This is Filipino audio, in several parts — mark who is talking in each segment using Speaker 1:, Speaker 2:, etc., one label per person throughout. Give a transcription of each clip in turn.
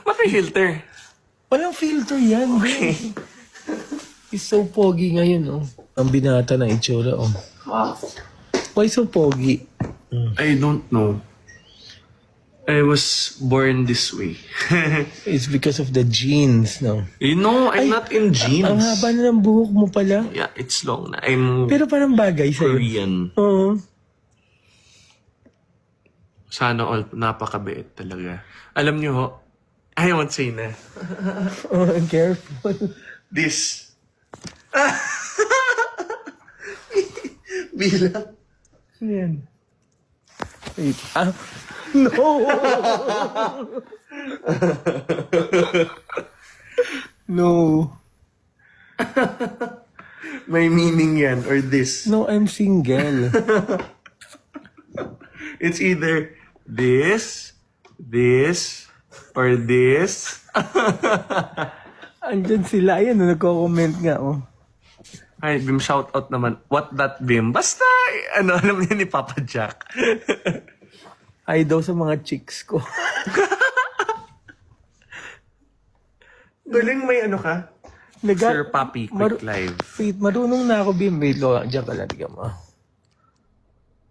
Speaker 1: Ba't may filter?
Speaker 2: Walang filter yan.
Speaker 1: Okay.
Speaker 2: He's so pogi ngayon, oh. Ang binata ng itsura, oh. Why so pogi?
Speaker 1: I don't know. I was born this way.
Speaker 2: It's because of the genes, no?
Speaker 1: You know, I'm not in jeans.
Speaker 2: Ang haba na ng buhok mo pala.
Speaker 1: Yeah, it's long na. I'm
Speaker 2: Pero parang bagay sa'yo.
Speaker 1: Korean.
Speaker 2: Oo.
Speaker 1: Sana all, napakabiit talaga. Alam niyo ho, I won't say na.
Speaker 2: Oh, careful.
Speaker 1: This. Bilang.
Speaker 2: Yan. Wait. No! No.
Speaker 1: May meaning yan, or this.
Speaker 2: No, I'm single.
Speaker 1: It's either this, or this.
Speaker 2: Andyan sila. Ayan, nagko-comment nga, oh.
Speaker 1: Ay, Bim, shout out naman. What that, Bim? Basta, alam niya ni Papa Jack.
Speaker 2: Ay daw sa mga chicks ko.
Speaker 1: Galing may ka? Sir Papi, quick live.
Speaker 2: Wait, marunong na ako, Bim. Wait, diyan ka lang, tignan mo.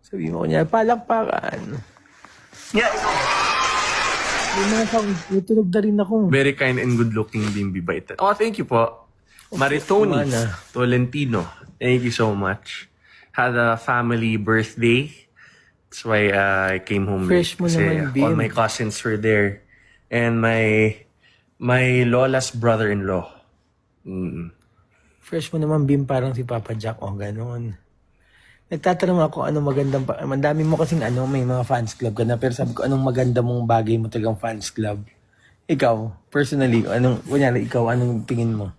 Speaker 2: Sabi mo niya, palakpakan.
Speaker 1: Yeah.
Speaker 2: May mga tunog na rin ako.
Speaker 1: Very kind and good looking, Bimbi Bait. Oh, thank you po. Maritoni Tolentino. Thank you so much. Had a family birthday. That's why I came home
Speaker 2: Fresh
Speaker 1: late.
Speaker 2: mo
Speaker 1: Kasi
Speaker 2: naman, Bim.
Speaker 1: all my cousins were there. And my lola's brother-in-law.
Speaker 2: Fresh mo naman, Bim, parang si Papa Jack. O, gano'n. Nagtatanong ako anong magandang... Ang dami mo kasing may mga fans club ka na. Pero sabi ko, anong maganda mong bagay mo talagang fans club? Ikaw, personally, kunyari, ikaw, anong tingin mo?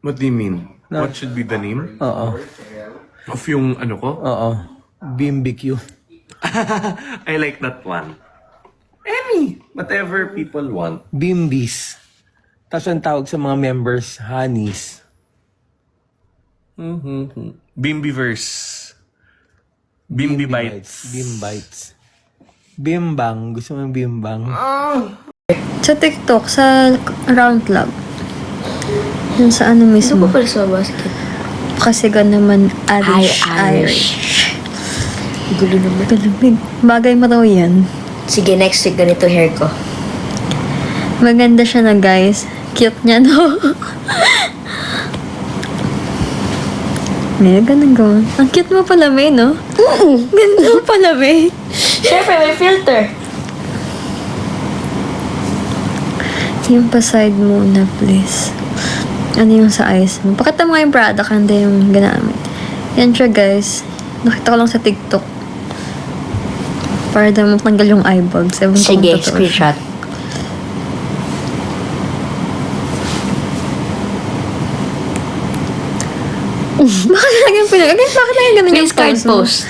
Speaker 1: What do you mean?
Speaker 2: No.
Speaker 1: What should be the name?
Speaker 2: Oo.
Speaker 1: Of yung ko?
Speaker 2: Oo. BMBQ.
Speaker 1: I like that one. Any. Whatever people want.
Speaker 2: Bimbis. Tapos ang tawag sa mga members, Honeys.
Speaker 1: Bimbiverse. Bimbi Bites.
Speaker 2: Bim Bites. Bimbang. Gusto mo yung bimbang?
Speaker 3: Sa TikTok, sa Round Club. Yun sa mismo.
Speaker 4: Ano pa pala sa basket?
Speaker 3: Kasi naman Irish.
Speaker 4: Gulo naman.
Speaker 3: Galamig. Bagay mo raw yan.
Speaker 4: Sige, next week ganito hair ko.
Speaker 3: Maganda siya na, guys. Cute niya, no? May ganun. Ang cute mo pala, May, no? Ganda mo pala, May.
Speaker 4: Siyempre, may filter.
Speaker 3: Yung pa side muna, please. Ano yung sa eyes mo? Pakita mo nga yung product, hindi yung ginamit. Yan siya, guys. Nakita ko lang sa TikTok. Para daw matanggal yung eyebags. Ewan ko
Speaker 4: Sige,
Speaker 3: kung totoo.
Speaker 4: screenshot.
Speaker 3: Bakit laging bakit laging ganun yung
Speaker 4: Face card
Speaker 3: pose mo?
Speaker 4: post.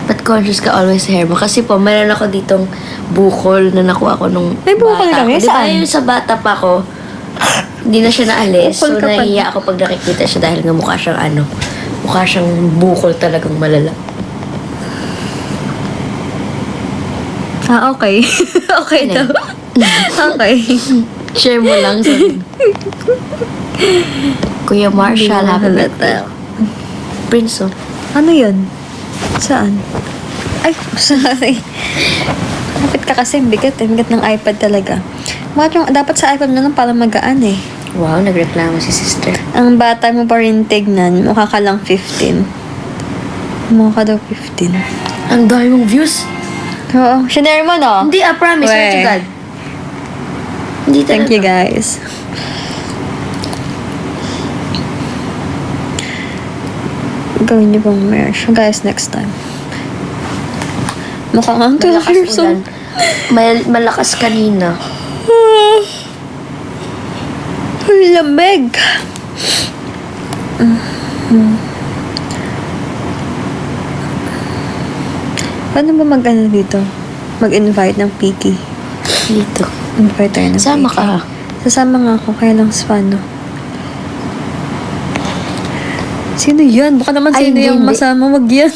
Speaker 4: But conscious ka always sa hair mo. Kasi po, mayroon ako ditong bukol na nakuha ko nung
Speaker 3: May bukol
Speaker 4: bata
Speaker 3: kami?
Speaker 4: ko. Di ba
Speaker 3: Saan?
Speaker 4: yung sa bata pa ko, hindi na siya naalis.
Speaker 3: Bukol
Speaker 4: So,
Speaker 3: ka pa.
Speaker 4: nahihiya ako pag nakikita siya dahil nga mukha siyang mukha siyang bukol talagang malala.
Speaker 3: Ah, okay. Okay daw. Okay.
Speaker 4: Share mo lang sa Kuya Marshall, happy birthday. Prince, oh.
Speaker 3: Ano yun? Saan? Ay, sorry. Kapit ka kasi, bigat eh. Bigat ng iPad talaga. Dapat sa iPad na lang para magaan eh.
Speaker 4: Wow, nagreklamo si sister.
Speaker 3: Ang bata mo pa rin tignan, mukha ka lang 15. Mukha daw 15.
Speaker 4: Ang dami mong views.
Speaker 3: Oo, shinare mo no?
Speaker 4: Hindi, promise, swear to
Speaker 3: Weh.
Speaker 4: God. Hindi talaga.
Speaker 3: Thank you guys. Gawin niyo pang marriage. Guys, next time. Mukhang ang 12
Speaker 4: Malakas
Speaker 3: years
Speaker 4: ulan.
Speaker 3: old.
Speaker 4: Malakas kanina.
Speaker 3: Ang lamig. Paano ba mag-ano dito? Mag-invite ng Piki.
Speaker 4: Dito.
Speaker 3: Invite tayo ng
Speaker 4: Sama
Speaker 3: Piki.
Speaker 4: ka.
Speaker 3: Sasama nga ako, kaya lang sa paano. Sino yan? Baka naman
Speaker 4: Ay,
Speaker 3: sino
Speaker 4: hindi,
Speaker 3: yung
Speaker 4: hindi.
Speaker 3: masama. Wag yan.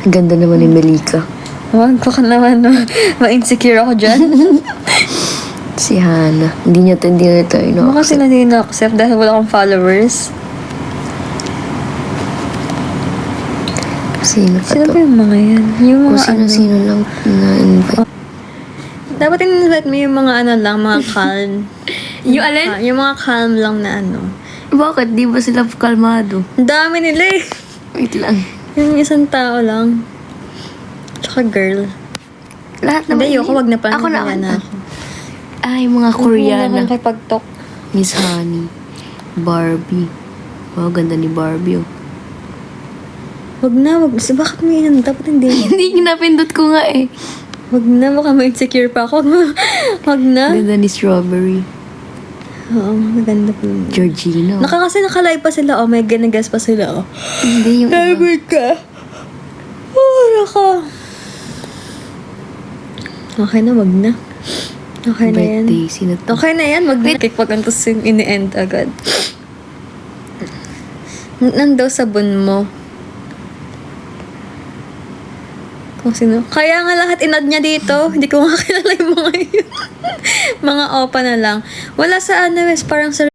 Speaker 4: Ang ganda naman ni Melika.
Speaker 3: Wag, baka naman ma-insecure ako dyan.
Speaker 4: Si Hana. Hindi niya ito
Speaker 3: Baka sila hindi na-accept dahil wala akong followers.
Speaker 4: Sino pa
Speaker 3: Sino
Speaker 4: to?
Speaker 3: ba yung mga yan? Yung
Speaker 4: Kung
Speaker 3: mga
Speaker 4: sino-sino lang na-invite.
Speaker 3: Dapat in-invite mo yung mga ano lang, mga calm.
Speaker 4: Yung alin?
Speaker 3: Yung mga calm lang na ano.
Speaker 4: Bakit? Di ba sila kalmado?
Speaker 3: Ang dami nila eh.
Speaker 4: Wait lang.
Speaker 3: Yung isang tao lang. Tsaka girl.
Speaker 4: Lahat naman.
Speaker 3: Hindi, ayoko, wag na pa.
Speaker 4: Ako na.
Speaker 3: ako.
Speaker 4: Ay, mga Koreana.
Speaker 3: Kay pagtok.
Speaker 4: Miss Honey. Barbie. Wow, ganda ni Barbie, oh.
Speaker 3: Wag na, wag. Bakit mo yun? Dapat hindi.
Speaker 4: Hindi, napindot ko nga eh.
Speaker 3: Wag na, baka ma-insecure pa ako. Wag na.
Speaker 4: Ganda ni Strawberry.
Speaker 3: Oo, maganda po.
Speaker 4: Georgina.
Speaker 3: Kasi nakalive pa sila. Oh my God, nag-guest pa sila. Oh.
Speaker 4: Hindi yung iba.
Speaker 3: David ka. Oh, naka. Okay na, wag na. Okay na yan.
Speaker 4: Birthday. Sino to?
Speaker 3: Okay na yan, wag na. Kikpag-antos yung ini-end agad. Nandaw sabon mo. Kung sino. Kaya nga lahat inad niya dito. Hindi ko nga kilala yung mga yun. Mga opa na lang. Wala sa ano, parang sa